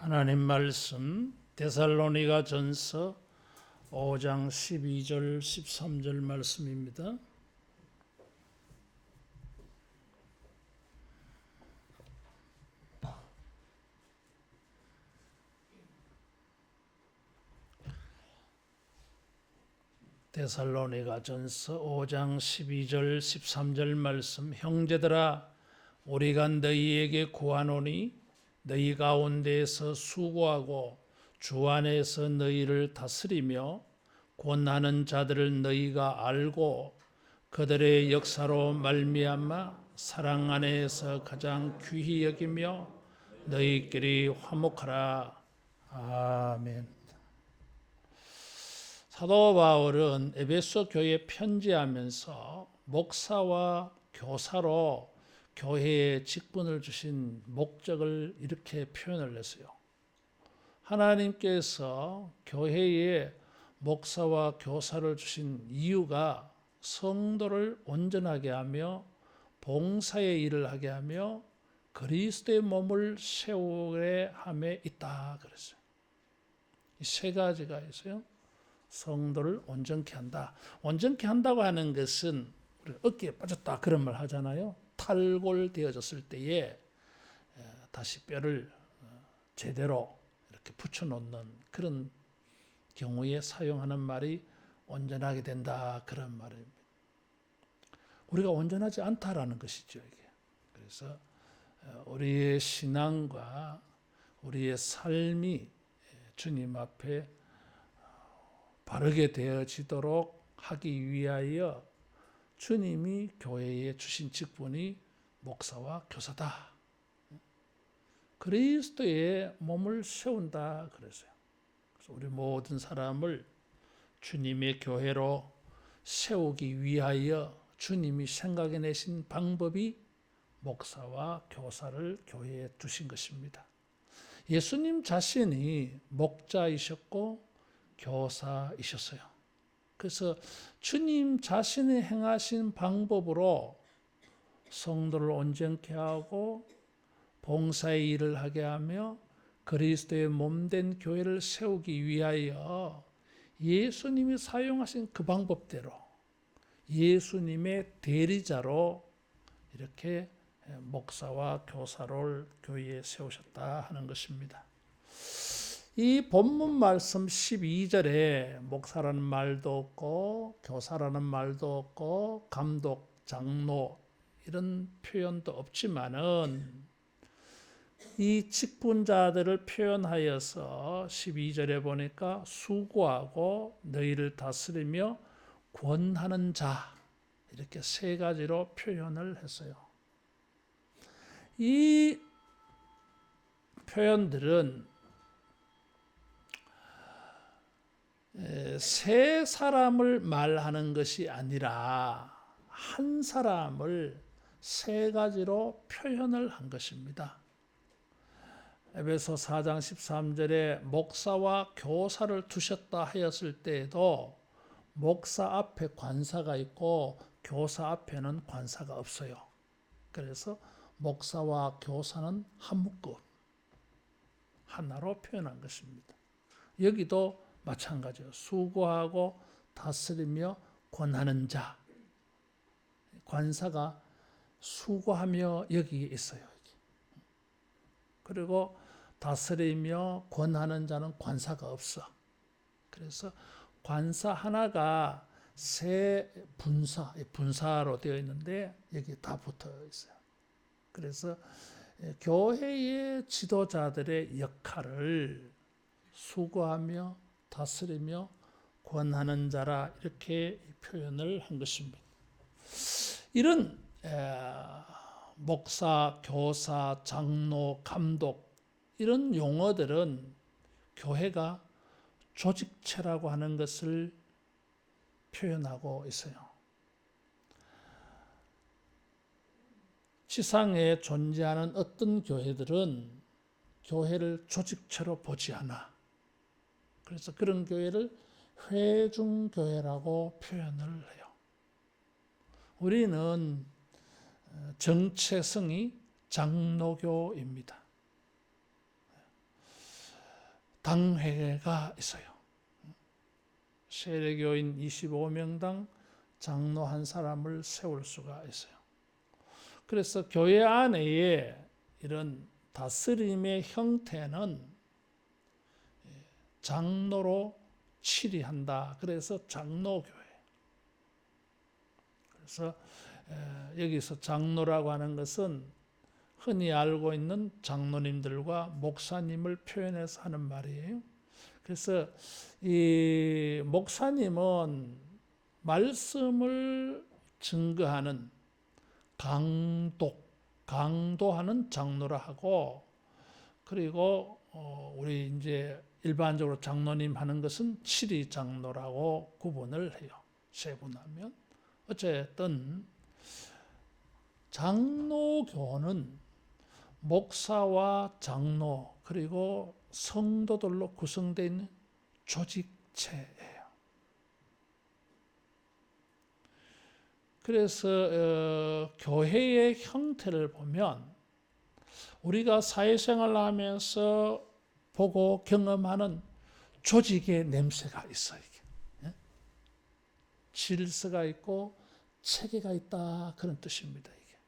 하나님 말씀 데살로니가 전서 5장 12절 13절 말씀입니다. 데살로니가 전서 5장 12절 13절 말씀. 형제들아, 우리가 너희에게 구하노니 너희 가운데에서 수고하고 주 안에서 너희를 다스리며 권하는 자들을 너희가 알고 그들의 역사로 말미암아 사랑 안에서 가장 귀히 여기며 너희끼리 화목하라. 아멘. 사도 바울은 에베소 교회에 편지하면서 목사와 교사로 교회에 직분을 주신 목적을 이렇게 표현을 했어요. 하나님께서 교회에 목사와 교사를 주신 이유가 성도를 온전하게 하며 봉사의 일을 하게 하며 그리스도의 몸을 세우게 함에 있다 그랬어요. 이 세 가지가 있어요. 성도를 온전케 한다. 온전케 한다고 하는 것은 우리 어깨에 빠졌다 그런 말 하잖아요. 탈골되어졌을 때에 다시 뼈를 제대로 이렇게 붙여놓는 그런 경우에 사용하는 말이 온전하게 된다 그런 말입니다. 우리가 온전하지 않다라는 것이죠. 이게. 그래서 우리의 신앙과 우리의 삶이 주님 앞에 바르게 되어지도록 하기 위하여 주님이 교회에 주신 직분이 목사와 교사다. 그리스도의 몸을 세운다 그랬어요. 그래서 우리 모든 사람을 주님의 교회로 세우기 위하여 주님이 생각해내신 방법이 목사와 교사를 교회에 두신 것입니다. 예수님 자신이 목자이셨고 교사이셨어요. 그래서 주님 자신이 행하신 방법으로 성도를 온전케 하고 봉사의 일을 하게 하며 그리스도의 몸된 교회를 세우기 위하여 예수님이 사용하신 그 방법대로 예수님의 대리자로 이렇게 목사와 교사를 교회에 세우셨다 하는 것입니다. 이 본문 말씀 12절에 목사라는 말도 없고 교사라는 말도 없고 감독, 장로 이런 표현도 없지만은 이 직분자들을 표현하여서 12절에 보니까 수고하고 너희를 다스리며 권하는 자 이렇게 세 가지로 표현을 했어요. 이 표현들은 세 사람을 말하는 것이 아니라 한 사람을 세 가지로 표현을 한 것입니다. 에베소 4장 13절에 목사와 교사를 두셨다 하였을 때에도 목사 앞에 관사가 있고 교사 앞에는 관사가 없어요. 그래서 목사와 교사는 한 묶음 하나로 표현한 것입니다. 여기도 마찬가지예요. 수고하고 다스리며 권하는 자. 관사가 수고하며 여기에 있어요. 그리고 다스리며 권하는 자는 관사가 없어. 그래서 관사 하나가 세 분사로 되어 있는데 여기 다 붙어 있어요. 그래서 교회의 지도자들의 역할을 수고하며 다스리며 권하는 자라 이렇게 표현을 한 것입니다. 이런 목사, 교사, 장로, 감독 이런 용어들은 교회가 조직체라고 하는 것을 표현하고 있어요. 지상에 존재하는 어떤 교회들은 교회를 조직체로 보지 않아. 그래서 그런 교회를 회중교회라고 표현을 해요. 우리는 정체성이 장로교입니다. 당회가 있어요. 세례교인 25명당 장로 한 사람을 세울 수가 있어요. 그래서 교회 안에 이런 다스림의 형태는 장로로 치리한다. 그래서 장로교회. 그래서 여기서 장로라고 하는 것은 흔히 알고 있는 장로님들과 목사님을 표현해서 하는 말이에요. 그래서 이 목사님은 말씀을 증거하는 강도하는 장로라 하고, 그리고 우리 이제 일반적으로 장로님 하는 것은 치리 장로라고 구분을 해요. 세분하면. 어쨌든 장로교는 목사와 장로 그리고 성도들로 구성되어 있는 조직체예요. 그래서 교회의 형태를 보면 우리가 사회생활을 하면서 보고 경험하는 조직의 냄새가 있어요. 질서가 있고 체계가 있다, 그런 뜻입니다. 이게.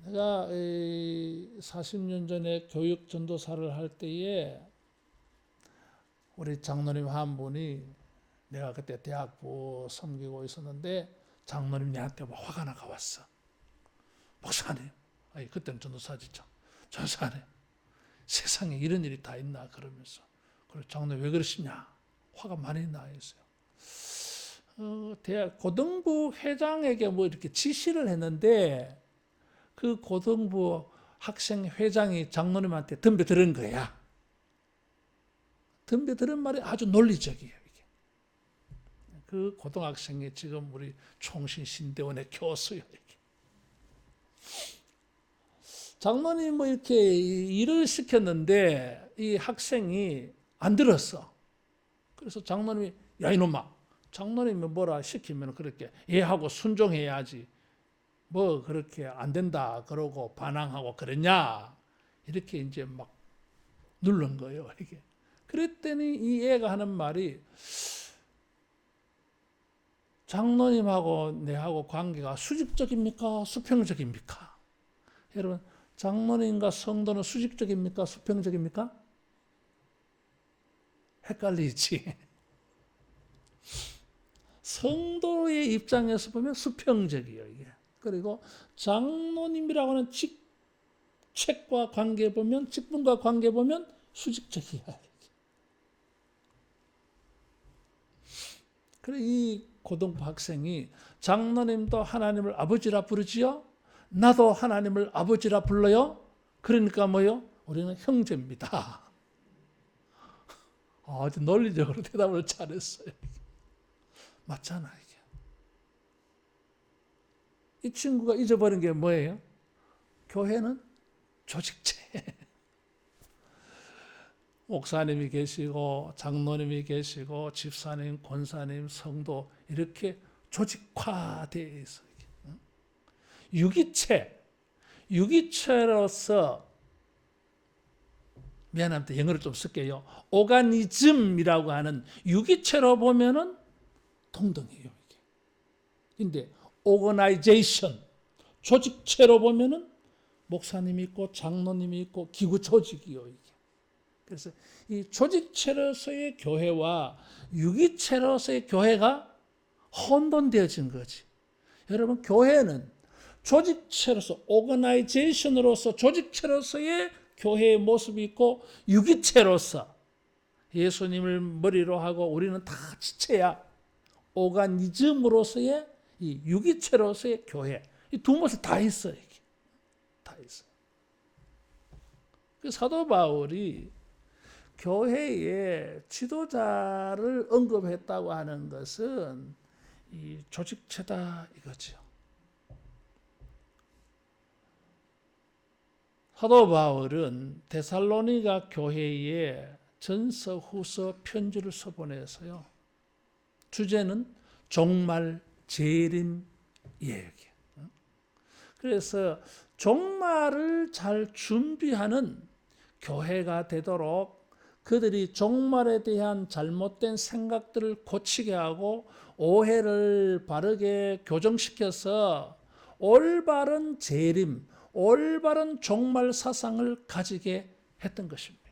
내가 40년 전에 교육 전도사를 할 때에 우리 장로님 한 분이, 내가 그때 대학부 섬기고 있었는데 장로님 내한테 막 화가 나가 왔어. 목사님, 그때는 전도사지죠. 전도사님, 세상에 이런 일이 다 있나 그러면서. 그래, 장로님 왜 그러시냐? 화가 많이 나 있어요. 대학 고등부 회장에게 뭐 이렇게 지시를 했는데 그 고등부 학생 회장이 장로님한테 덤벼들은 거야. 덤벼들은 말이 아주 논리적이에요. 이게. 그 고등학생이 지금 우리 총신신대원의 교수예요. 이게. 장로님이 뭐 이렇게 일을 시켰는데 이 학생이 안 들었어. 그래서 장로님이, 야 이놈아, 장로님이 뭐라 시키면 그렇게 예하고 순종해야지 뭐 그렇게 안 된다 그러고 반항하고 그러냐, 이렇게 이제 막 누른 거예요. 이게. 그랬더니 이 애가 하는 말이, 장로님하고 내하고 관계가 수직적입니까 수평적입니까? 여러분, 장로님과 성도는 수직적입니까 수평적입니까? 헷갈리지. 성도의 입장에서 보면 수평적이에요, 이게. 그리고 장로님이라고 하는 직책과 관계 보면, 직분과 관계 보면 수직적이야. 그래, 이 고등부 학생이 장로님도 하나님을 아버지라 부르지요? 나도 하나님을 아버지라 불러요? 그러니까 뭐요? 우리는 형제입니다. 아주 논리적으로 대답을 잘했어요. 맞잖아, 이게. 이 친구가 잊어버린 게 뭐예요? 교회는 조직체. 목사님이 계시고 장로님이 계시고 집사님, 권사님, 성도, 이렇게 조직화되어 있어요. 유기체로서, 미안합니다, 영어를 좀 쓸게요. 오가니즘이라고 하는 유기체로 보면은 동등해요. 근데 오거나이제이션, 조직체로 보면은 목사님이 있고 장로님이 있고 기구 조직이요. 이게. 그래서 이 조직체로서의 교회와 유기체로서의 교회가 혼돈되어진 거지. 여러분, 교회는 조직체로서, 오거나이제이션으로서 조직체로서의 교회의 모습이 있고, 유기체로서 예수님을 머리로 하고 우리는 다 지체야, 오가니즘으로서의 이 유기체로서의 교회, 이 두 모습 다 있어요. 이게. 다 있어요. 그 사도 바울이 교회의 지도자를 언급했다고 하는 것은 이 조직체다 이거죠. 사도 바울은 데살로니가 교회에 전서, 후서, 편지를 써보내서요. 주제는 종말, 재림이에요. 그래서 종말을 잘 준비하는 교회가 되도록 그들이 종말에 대한 잘못된 생각들을 고치게 하고 오해를 바르게 교정시켜서 올바른 재림, 올바른 종말 사상을 가지게 했던 것입니다.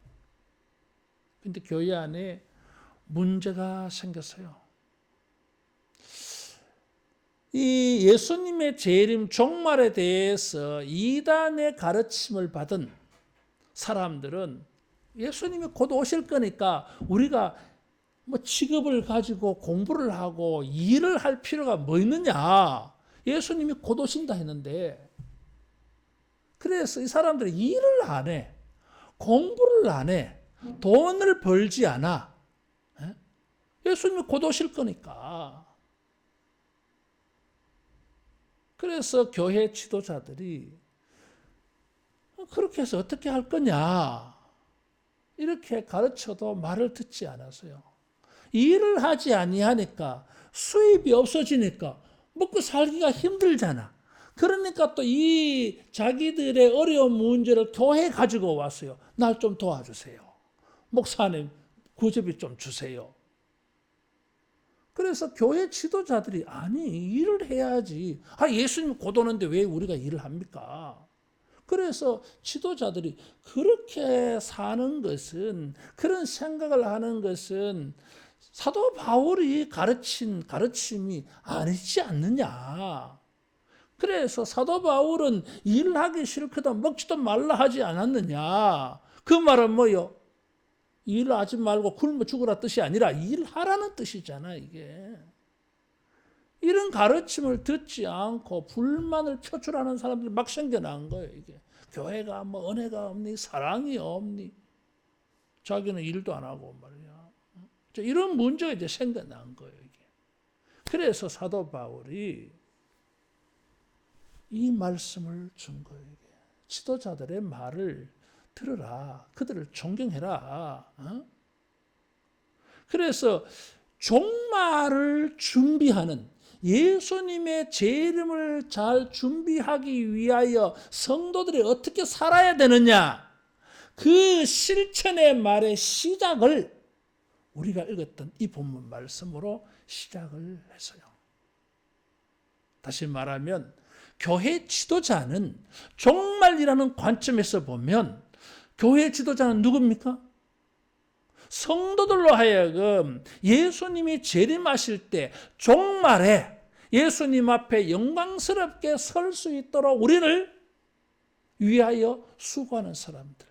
그런데 교회 안에 문제가 생겼어요. 이 예수님의 재림 종말에 대해서 이단의 가르침을 받은 사람들은 예수님이 곧 오실 거니까 우리가 뭐 직업을 가지고 공부를 하고 일을 할 필요가 뭐 있느냐. 예수님이 곧 오신다 했는데 그래서 이 사람들이 일을 안 해. 공부를 안 해. 돈을 벌지 않아. 예수님이 곧 오실 거니까. 그래서 교회 지도자들이 그렇게 해서 어떻게 할 거냐 이렇게 가르쳐도 말을 듣지 않았어요. 일을 하지 아니하니까 수입이 없어지니까 먹고 살기가 힘들잖아. 그러니까 또 이 자기들의 어려운 문제를 교회에 가지고 왔어요. 날 좀 도와주세요. 목사님 구제비 좀 주세요. 그래서 교회 지도자들이 아니 일을 해야지. 예수님 곧 오는데 왜 우리가 일을 합니까? 그래서 지도자들이 그렇게 사는 것은 그런 생각을 하는 것은 사도 바울이 가르친 가르침이 아니지 않느냐. 그래서 사도 바울은 일을 하기 싫거든 먹지도 말라 하지 않았느냐. 그 말은 뭐요? 일하지 말고 굶어 죽으라 뜻이 아니라 일하라는 뜻이잖아 이게. 이런 가르침을 듣지 않고 불만을 표출하는 사람들이 막 생겨난 거예요 이게. 교회가 뭐 은혜가 없니 사랑이 없니 자기는 일도 안 하고 말이야. 이런 문제가 이제 생겨난 거예요 이게. 그래서 사도 바울이 이 말씀을 준 거예요 이게. 지도자들의 말을 들으라. 그들을 존경해라. 그래서 종말을 준비하는 예수님의 재림을 잘 준비하기 위하여 성도들이 어떻게 살아야 되느냐. 그 실천의 말의 시작을 우리가 읽었던 이 본문 말씀으로 시작을 했어요. 다시 말하면 교회 지도자는 종말이라는 관점에서 보면 교회 지도자는 누굽니까? 성도들로 하여금 예수님이 재림하실 때 종말에 예수님 앞에 영광스럽게 설 수 있도록 우리를 위하여 수고하는 사람들,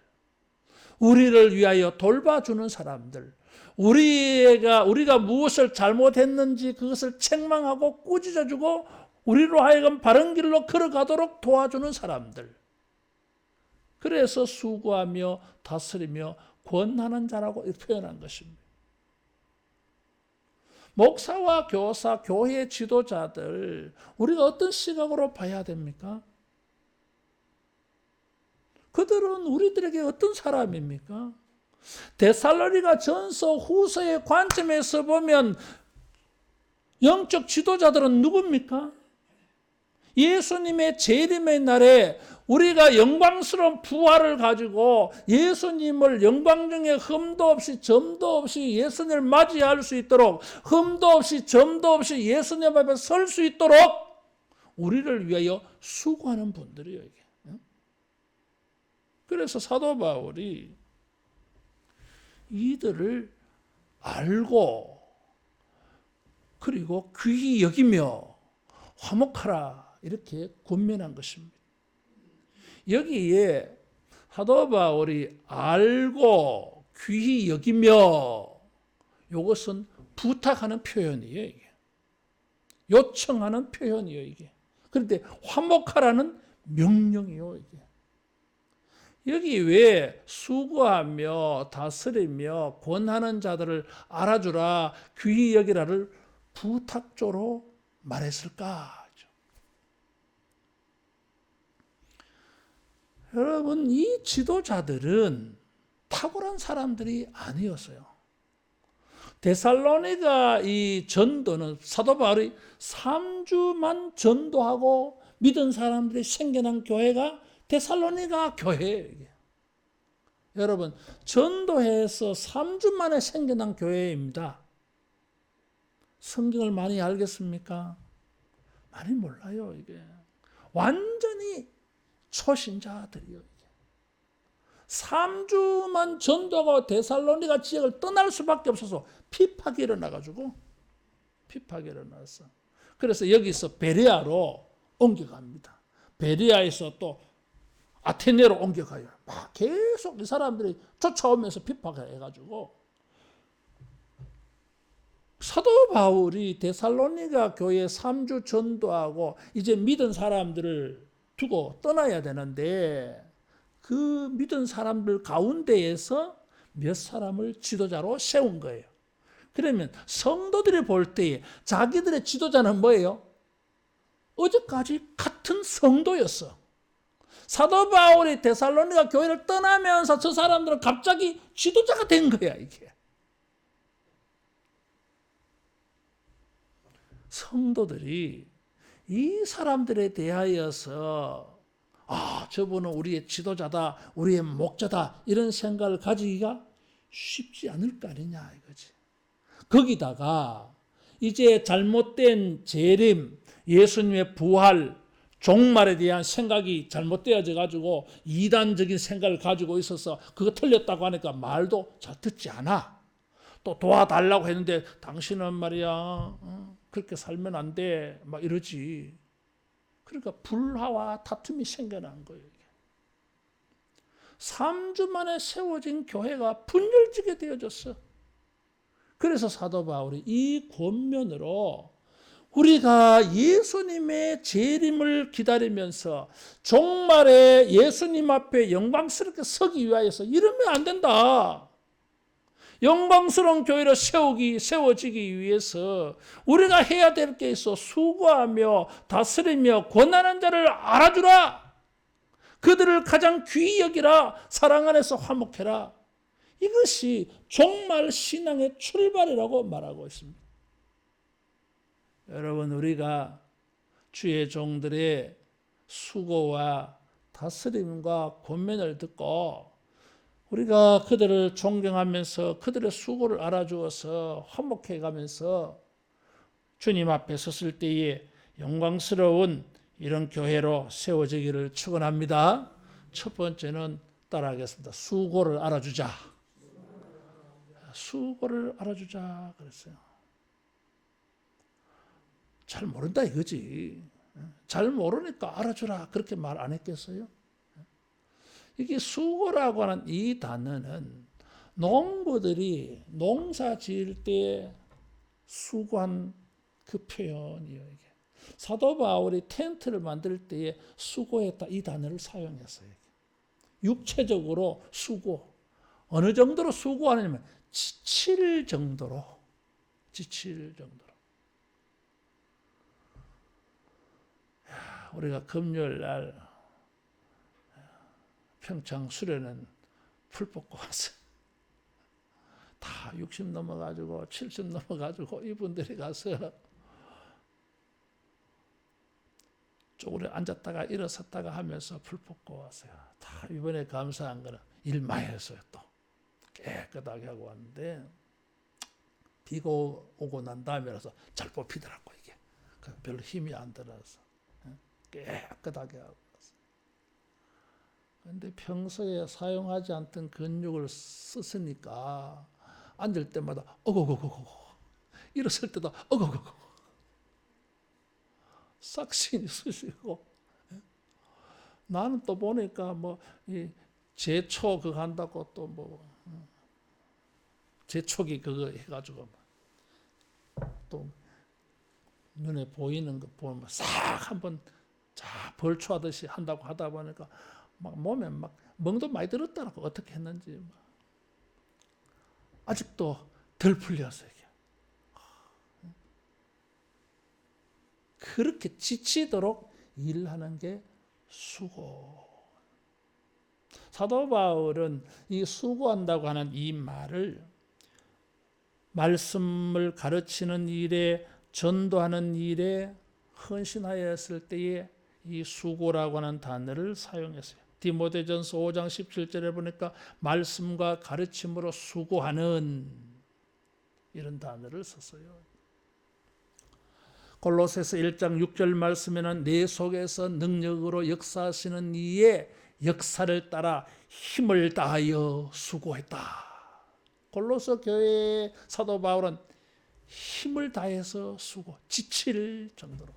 우리를 위하여 돌봐주는 사람들, 우리가 무엇을 잘못했는지 그것을 책망하고 꾸짖어주고 우리로 하여금 바른 길로 걸어가도록 도와주는 사람들. 그래서 수고하며 다스리며 권하는 자라고 표현한 것입니다. 목사와 교사, 교회 지도자들 우리가 어떤 시각으로 봐야 됩니까? 그들은 우리들에게 어떤 사람입니까? 데살로니가 전서 후서의 관점에서 보면 영적 지도자들은 누굽니까? 예수님의 재림의 날에 우리가 영광스러운 부활을 가지고 예수님을 영광 중에 흠도 없이 점도 없이 예수님을 맞이할 수 있도록 흠도 없이 점도 없이 예수님 앞에 설 수 있도록 우리를 위하여 수고하는 분들이에요. 이게. 그래서 사도 바울이 이들을 알고 그리고 귀히 여기며 화목하라 이렇게 권면한 것입니다. 여기에 사도 바울이 알고 귀히 여기며 이것은 부탁하는 표현이에요. 이게. 요청하는 표현이에요. 이게. 그런데 화목하라는 명령이에요. 이게. 여기 왜 수고하며 다스리며 권하는 자들을 알아주라 귀히 여기라를 부탁조로 말했을까? 여러분 이 지도자들은 탁월한 사람들이 아니었어요. 데살로니가 이 전도는 사도 바울이 3주만 전도하고 믿은 사람들이 생겨난 교회가 데살로니가 교회예요. 여러분, 전도해서 3주 만에 생겨난 교회입니다. 성경을 많이 알겠습니까? 많이 몰라요, 이게. 완전히 초신자들이요, 이게. 3주만 전도하고 데살로니가 지역을 떠날 수밖에 없어서 핍박이 일어나가지고, 핍박이 일어났어. 그래서 여기서 베레아로 옮겨갑니다. 베레아에서 또 아테네로 옮겨가요. 막 계속 이 사람들이 쫓아오면서 핍박해가지고 사도 바울이 데살로니가 교회에 3주 전도하고 이제 믿은 사람들을 두고 떠나야 되는데 그 믿은 사람들 가운데에서 몇 사람을 지도자로 세운 거예요. 그러면 성도들이 볼 때에 자기들의 지도자는 뭐예요? 어제까지 같은 성도였어. 사도 바울이 데살로니가 교회를 떠나면서 저 사람들은 갑자기 지도자가 된 거야, 이게. 성도들이 이 사람들에 대하여서 저분은 우리의 지도자다, 우리의 목자다 이런 생각을 가지기가 쉽지 않을 거 아니냐 이거지. 거기다가 이제 잘못된 재림, 예수님의 부활, 종말에 대한 생각이 잘못되어져 가지고 이단적인 생각을 가지고 있어서 그거 틀렸다고 하니까 말도 잘 듣지 않아. 또 도와달라고 했는데 당신은 말이야 그렇게 살면 안 돼 막 이러지. 그러니까 불화와 다툼이 생겨난 거예요. 3주 만에 세워진 교회가 분열지게 되어졌어. 그래서 사도 바울이 이 권면으로 우리가 예수님의 재림을 기다리면서 종말에 예수님 앞에 영광스럽게 서기 위하여서 이러면 안 된다. 영광스러운 교회를 세워지기 위해서 우리가 해야 될 게 있어. 수고하며 다스리며 권하는 자를 알아주라. 그들을 가장 귀히 여기라. 사랑 안에서 화목해라. 이것이 종말 신앙의 출발이라고 말하고 있습니다. 여러분, 우리가 주의 종들의 수고와 다스림과 권면을 듣고 우리가 그들을 존경하면서 그들의 수고를 알아주어서 화목해 가면서 주님 앞에 섰을 때에 영광스러운 이런 교회로 세워지기를 축원합니다. 첫 번째는 따라하겠습니다. 수고를 알아주자. 수고를 알아주자 그랬어요. 잘 모른다 이거지. 잘 모르니까 알아주라 그렇게 말 안 했겠어요? 이게 수고라고 하는 이 단어는 농부들이 농사 지을 때 수고한 그 표현이에요. 이게. 사도 바울이 텐트를 만들 때에 수고했다 이 단어를 사용했어요. 육체적으로 수고. 어느 정도로 수고하느냐면 지칠 정도로. 우리가 금요일 날 평창 수련은 풀 뽑고 왔어요. 다 60 넘어가지고 70 넘어가지고 이분들이 가서 쪼그려 앉았다가 일어섰다가 하면서 풀 뽑고 왔어요. 다 이번에 감사한 거는 일 많이 했어요. 또 깨끗하게 하고 왔는데 비가 오고 난 다음이라서 잘 뽑히더라고 이게. 별로 힘이 안 들어서 깨끗하게 하고 왔어요. 그런데 평소에 사용하지 않던 근육을 쓰으니까 앉을 때마다 어고고고고 일었을 때도 어고고고 싹신이 쑤시고 나는 또 보니까 뭐 이 제초 그거 한다고 또 뭐 제초기 그거 해가지고 또 눈에 보이는 거 보면 싹 한번 벌초하듯이 한다고 하다 보니까 막 몸에 막 멍도 많이 들었더라고. 어떻게 했는지 아직도 덜 풀렸어요. 그렇게 지치도록 일하는 게 수고. 사도 바울은 이 수고한다고 하는 이 말을 말씀을 가르치는 일에 전도하는 일에 헌신하였을 때에 이 수고라고 하는 단어를 사용했어요. 디모데전서 5장 17절에 보니까 말씀과 가르침으로 수고하는 이런 단어를 썼어요. 골로새서 1장 6절 말씀에는 내 속에서 능력으로 역사하시는 이의 역사를 따라 힘을 다하여 수고했다. 골로새 교회의 사도 바울은 힘을 다해서 지칠 정도로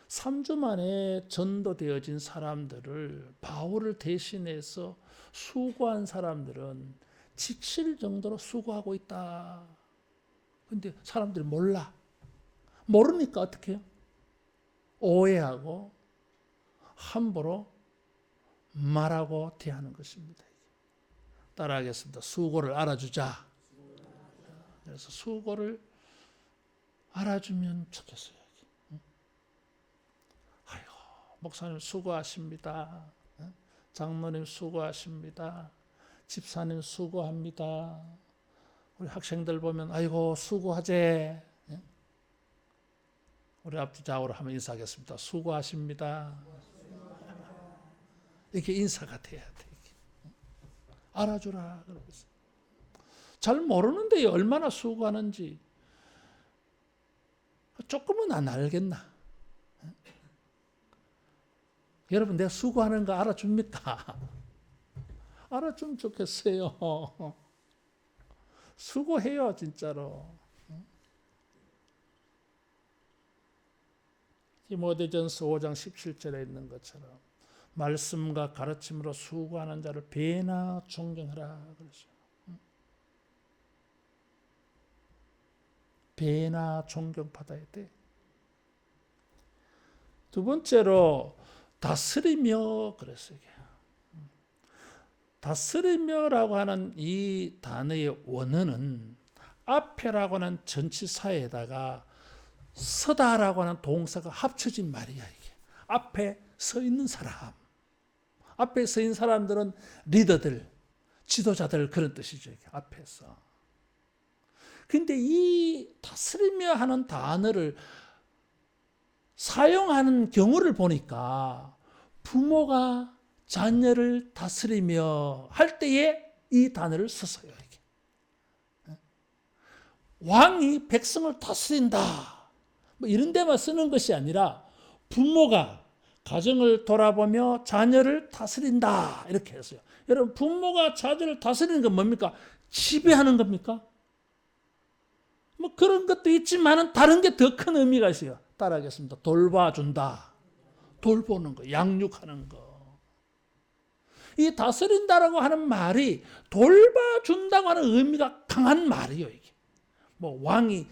3주 만에 전도되어진 사람들을 바울을 대신해서 수고한 사람들은 지칠 정도로 수고하고 있다. 근데 사람들이 모르니까 어떻게 해요? 오해하고 함부로 말하고 대하는 것입니다. 따라하겠습니다. 수고를 알아주자. 그래서 수고를 알아주면 좋겠어요. 아이고, 목사님 수고하십니다. 장로님 수고하십니다. 집사님 수고합니다. 우리 학생들 보면 아이고 수고하제. 우리 앞뒤 좌우로 한번 인사하겠습니다. 수고하십니다. 이렇게 인사가 돼야 돼. 알아주라. 잘 모르는데 얼마나 수고하는지 조금은 안 알겠나? 여러분 내가 수고하는 거 알아줍니까? 알아주면 좋겠어요. 수고해요 진짜로. 디모데전서 5장 17절에 있는 것처럼 말씀과 가르침으로 수고하는 자를 배나 존경하라 그러죠. 배나 존경받아야 돼. 두 번째로 다스리며 그랬어요. 다스리며라고 하는 이 단어의 원어는 앞에라고 하는 전치사에다가 서다라고 하는 동사가 합쳐진 말이야. 이게 앞에 서 있는 사람, 앞에 서 있는 사람들은 리더들, 지도자들 그런 뜻이죠. 이게 앞에서. 근데 이 다스리며 하는 단어를 사용하는 경우를 보니까 부모가 자녀를 다스리며 할 때에 이 단어를 썼어요. 이게. 왕이 백성을 다스린다. 뭐 이런 데만 쓰는 것이 아니라 부모가 가정을 돌아보며 자녀를 다스린다. 이렇게 했어요. 여러분 부모가 자녀를 다스리는 건 뭡니까? 지배하는 겁니까? 뭐 그런 것도 있지만 다른 게 더 큰 의미가 있어요. 따라하겠습니다. 돌봐준다. 돌보는 거, 양육하는 거. 이 다스린다라고 하는 말이 돌봐준다고 하는 의미가 강한 말이에요. 이게. 뭐 왕이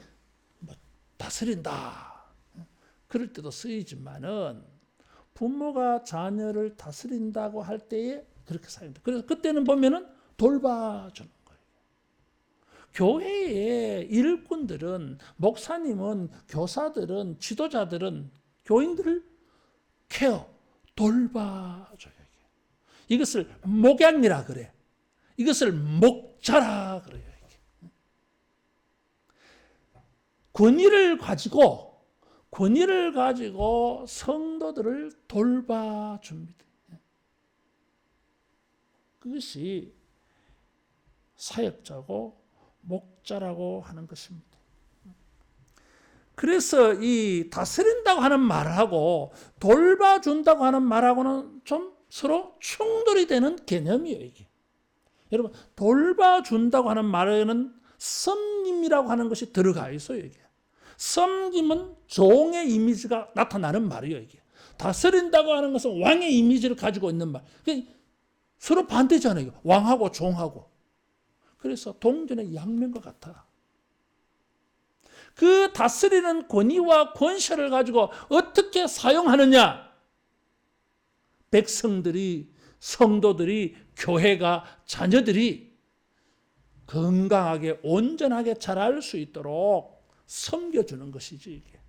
다스린다. 그럴 때도 쓰이지만은 부모가 자녀를 다스린다고 할 때에 그렇게 사용돼. 그래서 그때는 보면은 돌봐주는 거예요. 교회의 일꾼들은, 목사님은, 교사들은, 지도자들은 교인들을 돌봐줘요. 이것을 목양이라 그래. 이것을 목자라 그래요. 권위를 가지고 성도들을 돌봐줍니다. 그것이 사역자고 목자라고 하는 것입니다. 그래서 이 다스린다고 하는 말하고 돌봐준다고 하는 말하고는 좀 서로 충돌이 되는 개념이에요. 이게. 여러분 돌봐준다고 하는 말에는 섬김이라고 하는 것이 들어가 있어요. 이게. 섬김은 종의 이미지가 나타나는 말이에요. 이게. 다스린다고 하는 것은 왕의 이미지를 가지고 있는 말. 서로 반대잖아요. 왕하고 종하고. 그래서 동전의 양면과 같아. 그 다스리는 권위와 권세를 가지고 어떻게 사용하느냐? 백성들이, 성도들이, 교회가, 자녀들이 건강하게 온전하게 자랄 수 있도록 섬겨주는 것이지 이게.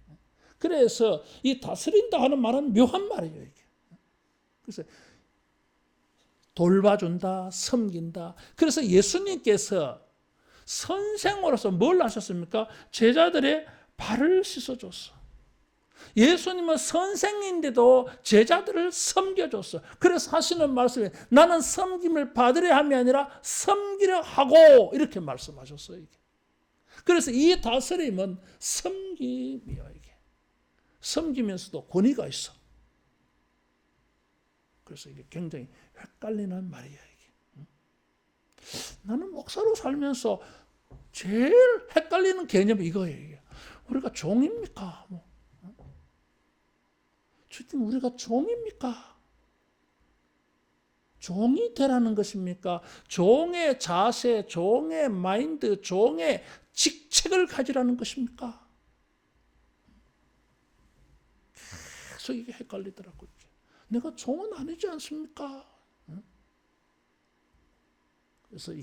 그래서 이 다스린다 하는 말은 묘한 말이에요. 이게. 그래서 돌봐준다, 섬긴다. 그래서 예수님께서 선생으로서 뭘 하셨습니까? 제자들의 발을 씻어줬어. 예수님은 선생인데도 제자들을 섬겨줬어. 그래서 하시는 말씀이 나는 섬김을 받으려 함이 아니라 섬기려 하고 이렇게 말씀하셨어요. 이게. 그래서 이 다스림은 섬김이에요. 이게. 섬기면서도 권위가 있어. 그래서 이게 굉장히 헷갈리는 말이야. 이게. 나는 목사로 살면서 제일 헷갈리는 개념이 이거예요. 이게. 우리가 종입니까? 주님, 우리가 종입니까? 종이 되라는 것입니까? 종의 자세, 종의 마인드, 종의 직책을 가지라는 것입니까? 계속 이게 헷갈리더라고요. 내가 종은 아니지 않습니까? 그래서 이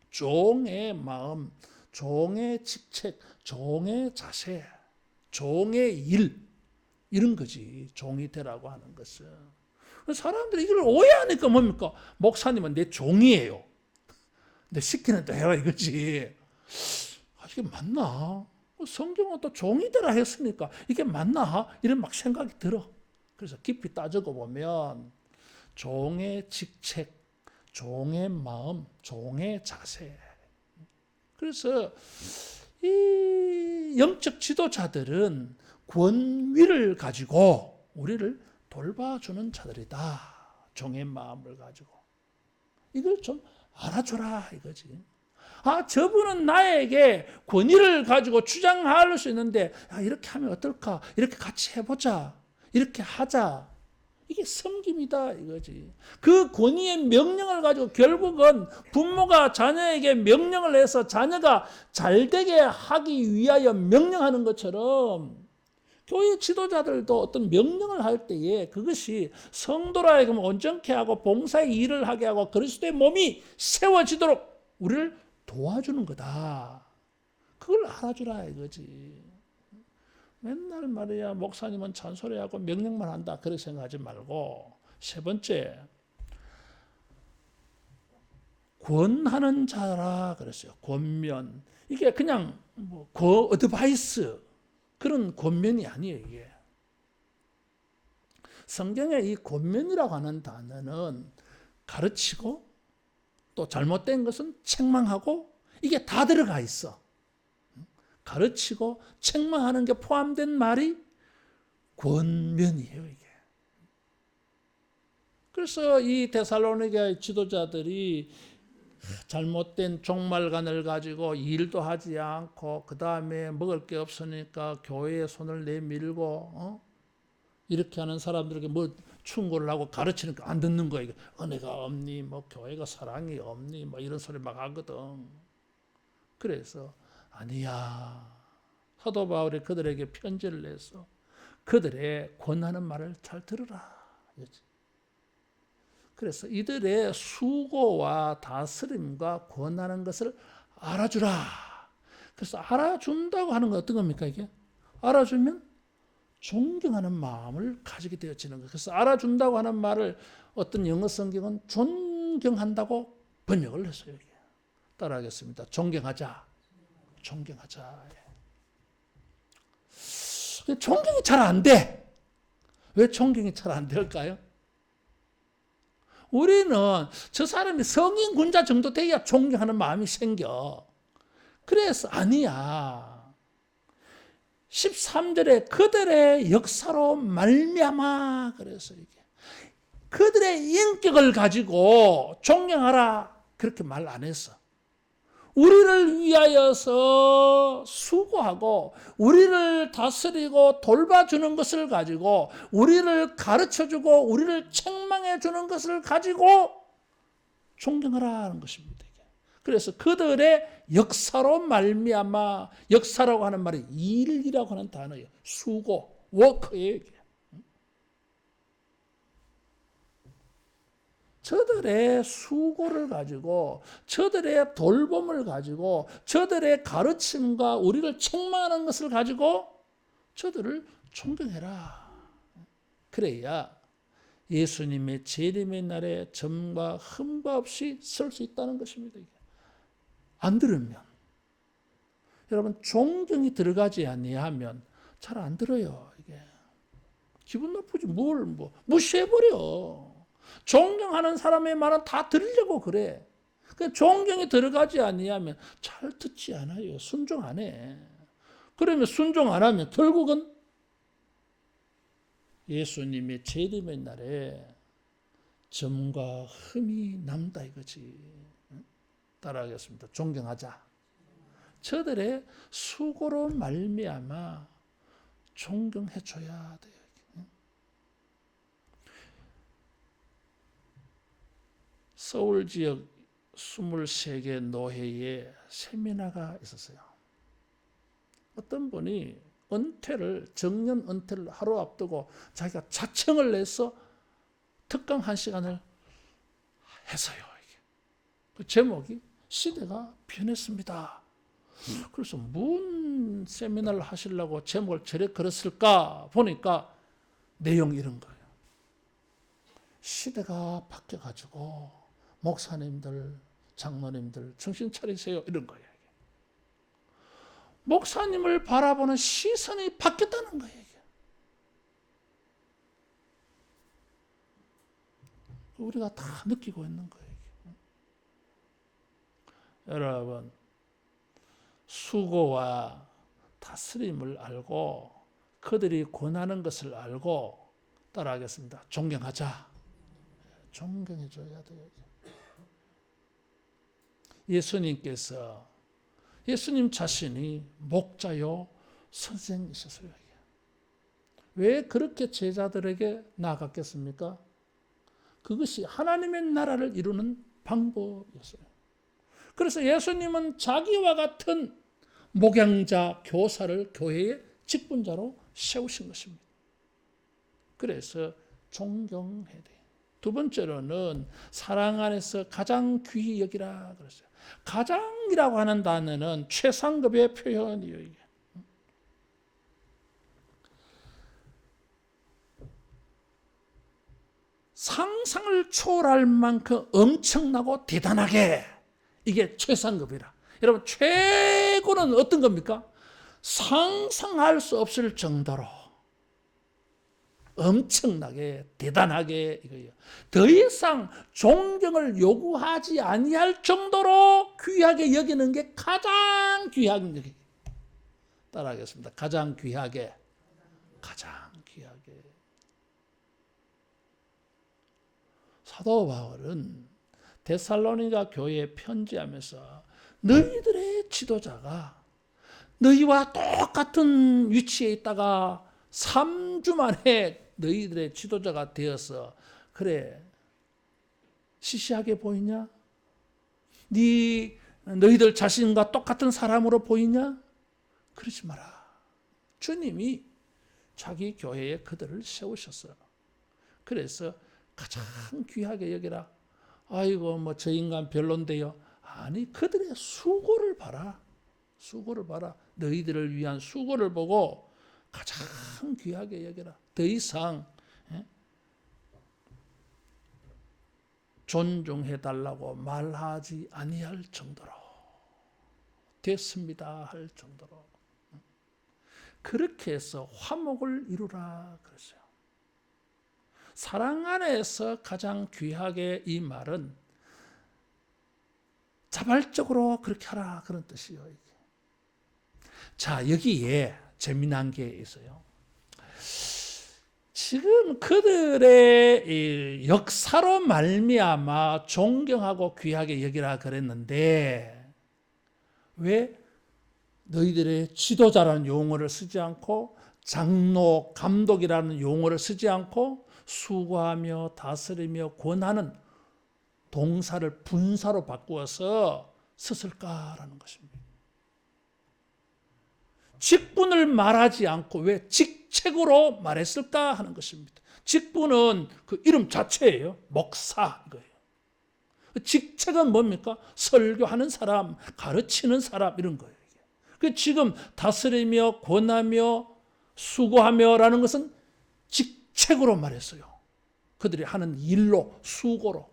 종의 마음, 종의 직책, 종의 자세, 종의 일, 이런 거지. 종이 되라고 하는 것은. 사람들이 이걸 오해하니까 뭡니까? 목사님은 내 종이에요. 내 시키는 대로 해라 이거지. 이게 맞나? 성경은 또 종이 되라 했으니까 이게 맞나? 이런 막 생각이 들어. 그래서 깊이 따지고 보면 종의 직책, 종의 마음, 종의 자세. 그래서 이 영적 지도자들은 권위를 가지고 우리를 돌봐주는 자들이다. 종의 마음을 가지고. 이걸 좀 알아줘라 이거지. 저분은 나에게 권위를 가지고 주장할 수 있는데 이렇게 하면 어떨까? 이렇게 같이 해보자. 이렇게 하자. 이게 섬김이다 이거지. 그 권위의 명령을 가지고 결국은 부모가 자녀에게 명령을 해서 자녀가 잘되게 하기 위하여 명령하는 것처럼 교회 지도자들도 어떤 명령을 할 때에 그것이 성도라 하여금 온전케 하고 봉사의 일을 하게 하고 그리스도의 몸이 세워지도록 우리를 도와주는 거다. 그걸 알아주라 이거지. 맨날 말이야 목사님은 잔소리하고 명령만 한다 그렇게 생각하지 말고. 세 번째, 권하는 자라 그랬어요. 권면. 이게 그냥 어드바이스 그런 권면이 아니에요. 이게. 성경에 이 권면이라고 하는 단어는 가르치고 또 잘못된 것은 책망하고 이게 다 들어가 있어. 가르치고 책망하는 게 포함된 말이 권면이에요. 이게. 그래서 이 데살로니가 지도자들이 잘못된 종말관을 가지고 일도 하지 않고 그 다음에 먹을 게 없으니까 교회에 손을 내밀고 이렇게 하는 사람들에게 뭐 충고를 하고 가르치니까 안 듣는 거예요. 은혜가 없니? 뭐 교회가 사랑이 없니? 뭐 이런 소리 막 하거든. 그래서 아니야. 사도 바울이 그들에게 편지를 내서 그들의 권하는 말을 잘 들으라. 그래서 이들의 수고와 다스림과 권하는 것을 알아주라. 그래서 알아준다고 하는 건 어떤 겁니까 이게? 알아주면 존경하는 마음을 가지게 되어지는 거예요. 그래서 알아준다고 하는 말을 어떤 영어 성경은 존경한다고 번역을 했어요. 이게. 따라하겠습니다. 존경하자. 존경하자. 존경이 잘 안 돼. 왜 존경이 잘 안 될까요? 우리는 저 사람이 성인 군자 정도 돼야 존경하는 마음이 생겨. 그래서 아니야. 13절에 그들의 역사로 말미암아 그래서 이게 그들의 인격을 가지고 존경하라 그렇게 말 안 했어. 우리를 위하여서 수고하고 우리를 다스리고 돌봐주는 것을 가지고 우리를 가르쳐주고 우리를 책망해주는 것을 가지고 존경하라는 것입니다. 그래서 그들의 역사로 말미암아 역사라고 하는 말이 일이라고 하는 단어예요. 수고, 워크예요. 저들의 수고를 가지고 저들의 돌봄을 가지고 저들의 가르침과 우리를 책망하는 것을 가지고 저들을 존경해라. 그래야 예수님의 재림의 날에 점과 흠과 없이 설 수 있다는 것입니다. 안 들으면 여러분 존경이 들어가지 아니하면 잘 안 들어요. 이게 기분 나쁘지. 뭘 무시해버려. 존경하는 사람의 말은 다 들으려고 그래. 그 존경이 들어가지 아니하면 잘 듣지 않아요. 순종 안 해. 그러면 순종 안 하면 결국은 예수님의 재림의 날에 점과 흠이 남다 이거지. 따라하겠습니다. 존경하자. 저들의 수고로 말미암아 존경해줘야 돼요. 서울 지역 23개 노회에 세미나가 있었어요. 어떤 분이 정년 은퇴를 하루 앞두고 자기가 자청을 내서 특강 1시간을 했어요. 그 제목이 시대가 변했습니다. 그래서 뭔 세미나를 하시려고 제목을 저래 걸었을까 보니까 내용이 이런 거예요. 시대가 바뀌어가지고 목사님들, 장로님들 정신 차리세요. 이런 거예요. 목사님을 바라보는 시선이 바뀌었다는 거예요. 우리가 다 느끼고 있는 거예요. 여러분, 수고와 다스림을 알고 그들이 권하는 것을 알고 따라하겠습니다. 존경하자. 존경해줘야 돼요. 예수님 자신이 목자요 선생이셨어요. 왜 그렇게 제자들에게 나아갔겠습니까? 그것이 하나님의 나라를 이루는 방법이었어요. 그래서 예수님은 자기와 같은 목양자, 교사를 교회의 직분자로 세우신 것입니다. 그래서 존경해야 돼요. 두 번째로는 사랑 안에서 가장 귀히 여기라 그랬어요. 가장이라고 하는 단어는 최상급의 표현이에요. 이게. 상상을 초월할 만큼 엄청나고 대단하게 이게 최상급이라. 여러분 최고는 어떤 겁니까? 상상할 수 없을 정도로 엄청나게 대단하게 이거예요. 더 이상 존경을 요구하지 아니할 정도로 귀하게 여기는 게 가장 귀하게 여기. 따라하겠습니다. 가장 귀하게. 사도 바울은 데살로니가 교회에 편지하면서 너희들의 지도자가 너희와 똑같은 위치에 있다가 3주 만에 너희들의 지도자가 되어서 그래 시시하게 보이냐? 너희들 자신과 똑같은 사람으로 보이냐? 그러지 마라. 주님이 자기 교회에 그들을 세우셨어요. 그래서 가장 귀하게 여기라. 아이고 뭐 저 인간 별론데요. 아니 그들의 수고를 봐라. 너희들을 위한 수고를 보고 가장 귀하게 여기라. 더 이상 존중해달라고 말하지 아니할 정도로 됐습니다 할 정도로 그렇게 해서 화목을 이루라 그랬어요. 사랑 안에서 가장 귀하게 이 말은 자발적으로 그렇게 하라 그런 뜻이에요. 자, 여기에 재미난 게 있어요. 지금 그들의 역사로 말미암아 존경하고 귀하게 여기라 그랬는데 왜 너희들의 지도자라는 용어를 쓰지 않고 장로, 감독이라는 용어를 쓰지 않고 수고하며 다스리며 권하는 동사를 분사로 바꾸어서 썼을까라는 것입니다. 직분을 말하지 않고 왜 직책으로 말했을까 하는 것입니다. 직분은 그 이름 자체예요. 목사 이거예요. 직책은 뭡니까? 설교하는 사람, 가르치는 사람 이런 거예요. 지금 다스리며 권하며 수고하며라는 것은 직책으로 말했어요. 그들이 하는 일로 수고로.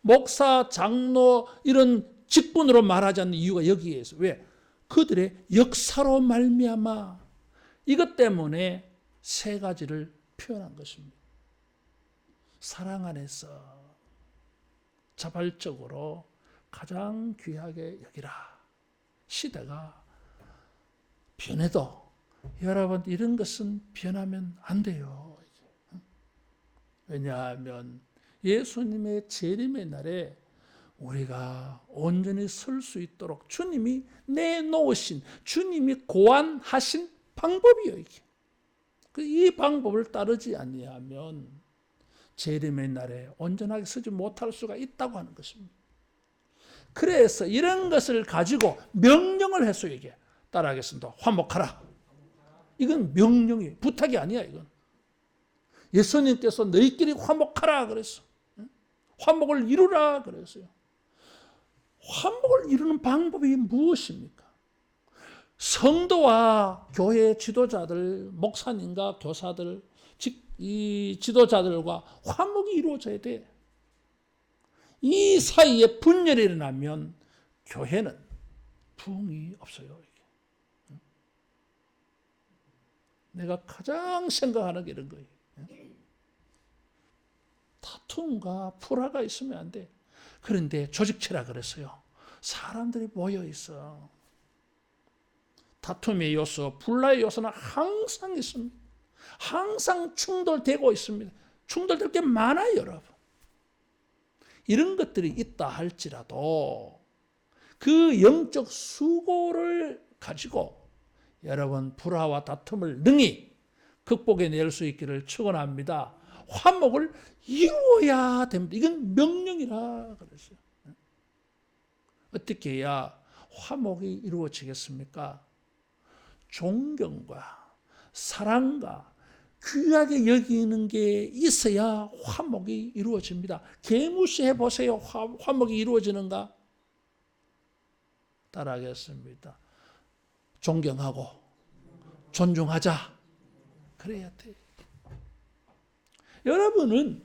목사, 장로 이런 직분으로 말하지 않는 이유가 여기에 있어요. 왜? 그들의 역사로 말미암아 이것 때문에 세 가지를 표현한 것입니다. 사랑 안에서 자발적으로 가장 귀하게 여기라. 시대가 변해도 여러분 이런 것은 변하면 안 돼요. 왜냐하면 예수님의 재림의 날에 우리가 온전히 설 수 있도록 주님이 내놓으신, 주님이 고안하신 방법이요, 이게. 이 방법을 따르지 아니하면 재림의 날에 온전하게 서지 못할 수가 있다고 하는 것입니다. 그래서 이런 것을 가지고 명령을 했어요, 이게. 따라하겠습니다. 화목하라. 이건 명령이, 부탁이 아니야, 이건. 예수님께서 너희끼리 화목하라 그랬어. 화목을 이루라 그랬어요. 화목을 이루는 방법이 무엇입니까? 성도와 교회 지도자들, 목사님과 교사들, 이 지도자들과 화목이 이루어져야 돼. 이 사이에 분열이 일어나면 교회는 부흥이 없어요. 내가 가장 생각하는 게 이런 거예요. 다툼과 불화가 있으면 안 돼. 그런데 조직체라 그랬어요. 사람들이 모여 있어. 다툼의 요소, 불화의 요소는 항상 있습니다. 항상 충돌되고 있습니다. 충돌될 게 많아요, 여러분. 이런 것들이 있다 할지라도 그 영적 수고를 가지고 여러분 불화와 다툼을 능히 극복해낼 수 있기를 축원합니다. 화목을 이루어야 됩니다. 이건 명령이라 그랬어요. 어떻게 해야 화목이 이루어지겠습니까? 존경과 사랑과 귀하게 여기는 게 있어야 화목이 이루어집니다. 개무시해 보세요. 화목이 이루어지는가? 따라하겠습니다. 존경하고 존중하자. 그래야 돼. 여러분은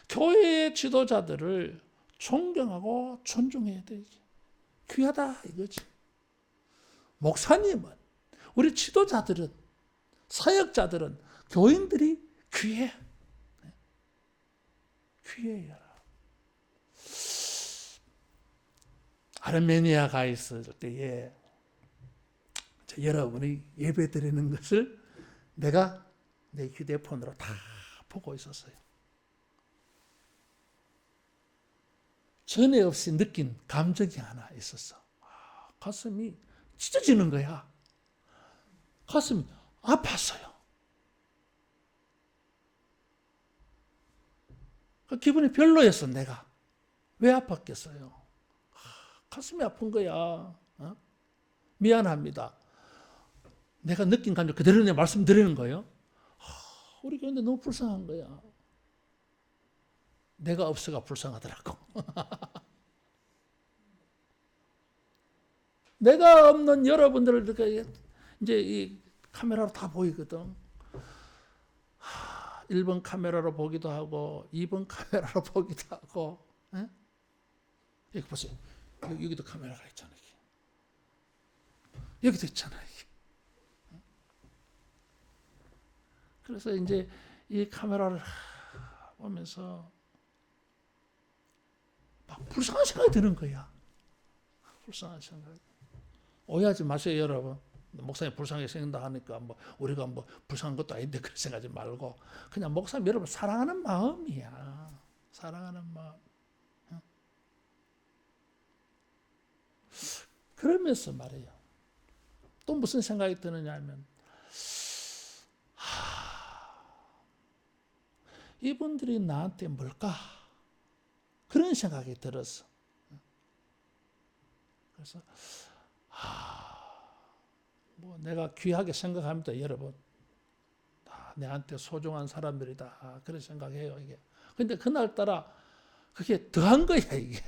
교회의 지도자들을 존경하고 존중해야 돼. 귀하다 이거지. 목사님은, 우리 지도자들은, 사역자들은, 교인들이 귀해. 귀해요. 아르메니아 가 있을 때에 여러분이 예배 드리는 것을 내가 내 휴대폰으로 다 보고 있었어요. 전에 없이 느낀 감정이 하나 있었어. 가슴이 찢어지는 거야. 가슴이 아팠어요. 기분이 별로였어, 내가. 왜 아팠겠어요? 가슴이 아픈 거야. 미안합니다. 내가 느낀 감정 그대로 내 말씀드리는 거예요. 우리 교회인데 너무 불쌍한 거야. 내가 없어가 불쌍하더라고. 내가 없는 여러분들을 이렇게 이제 이 카메라로 다 보이거든. 1번 카메라로 보기도 하고 2번 카메라로 보기도 하고. 여기 보세요. 여기도 카메라가 있잖아요. 여기도 있잖아요. 그래서 이제 이 카메라를 보면서 막 불쌍한 생각이 드는 거야. 불쌍한 생각. 오해하지 마세요, 여러분. 목사님 불쌍하게 생긴다 하니까 뭐 우리가 뭐 불쌍한 것도 아닌데 그런 생각하지 말고 그냥 목사님 여러분 사랑하는 마음이야. 사랑하는 마음. 그러면서 말이에요. 또 무슨 생각이 드느냐 하면 이분들이 나한테 뭘까? 그런 생각이 들었어. 그래서 뭐 내가 귀하게 생각합니다, 여러분. 다 내한테 소중한 사람들이다. 그런 생각해요, 이게. 근데 그날따라 그게 더한 거야, 이게.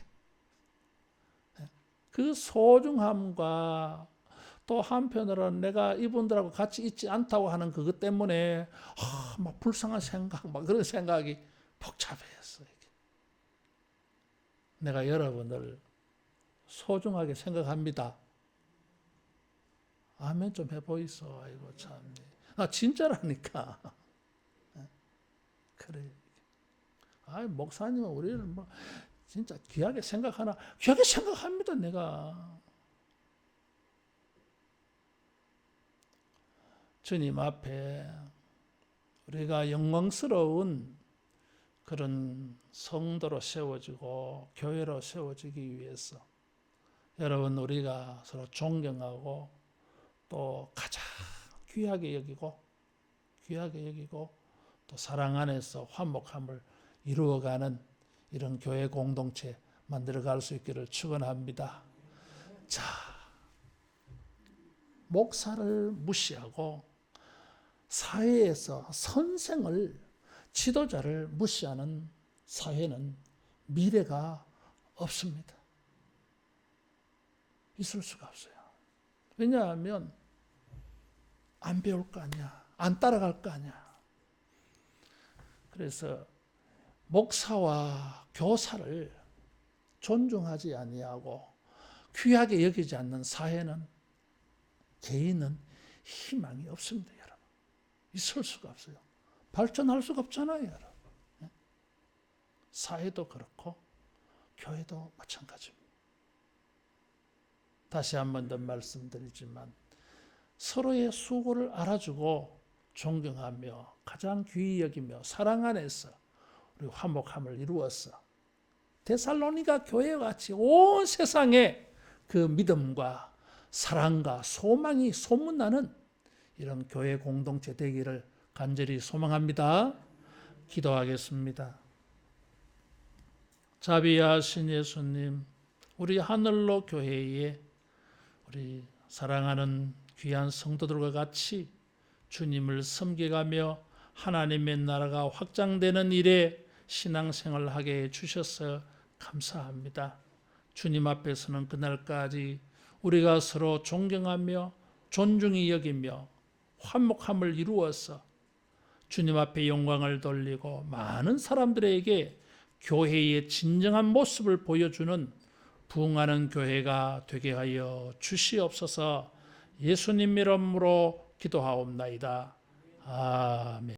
그 소중함과 또 한편으로는 내가 이분들하고 같이 있지 않다고 하는 그것 때문에 막 불쌍한 생각, 막 그런 생각이 복잡했어요. 내가 여러분을 소중하게 생각합니다. 아멘 좀 해보이소. 아이고 참. 아 진짜라니까. 그래. 아 목사님은 우리를 뭐 진짜 귀하게 생각하나? 귀하게 생각합니다. 내가 주님 앞에 우리가 영광스러운 그런 성도로 세워지고 교회로 세워지기 위해서 여러분 우리가 서로 존경하고 또 가장 귀하게 여기고 또 사랑 안에서 화목함을 이루어가는 이런 교회 공동체 만들어갈 수 있기를 축원합니다. 자, 목사를 무시하고 사회에서 선생을 지도자를 무시하는 사회는 미래가 없습니다. 있을 수가 없어요. 왜냐하면 안 배울 거 아니야. 안 따라갈 거 아니야. 그래서 목사와 교사를 존중하지 아니하고 귀하게 여기지 않는 사회는 개인은 희망이 없습니다. 여러분. 있을 수가 없어요. 발전할 수가 없잖아요. 여러분. 사회도 그렇고 교회도 마찬가지입니다. 다시 한 번 더 말씀드리지만 서로의 수고를 알아주고 존경하며 가장 귀히 여기며 사랑 안에서 우리 화목함을 이루어서 데살로니가 교회와 같이 온 세상에 그 믿음과 사랑과 소망이 소문나는 이런 교회 공동체 되기를 간절히 소망합니다. 기도하겠습니다. 자비하신 예수님, 우리 하늘로 교회에 우리 사랑하는 귀한 성도들과 같이 주님을 섬겨가며 하나님의 나라가 확장되는 일에 신앙생활을 하게 해주셔서 감사합니다. 주님 앞에서는 그날까지 우리가 서로 존경하며 존중히 여기며 화목함을 이루어서 주님 앞에 영광을 돌리고 많은 사람들에게 교회의 진정한 모습을 보여주는 부흥하는 교회가 되게 하여 주시옵소서. 예수님 이름으로 기도하옵나이다. 아멘.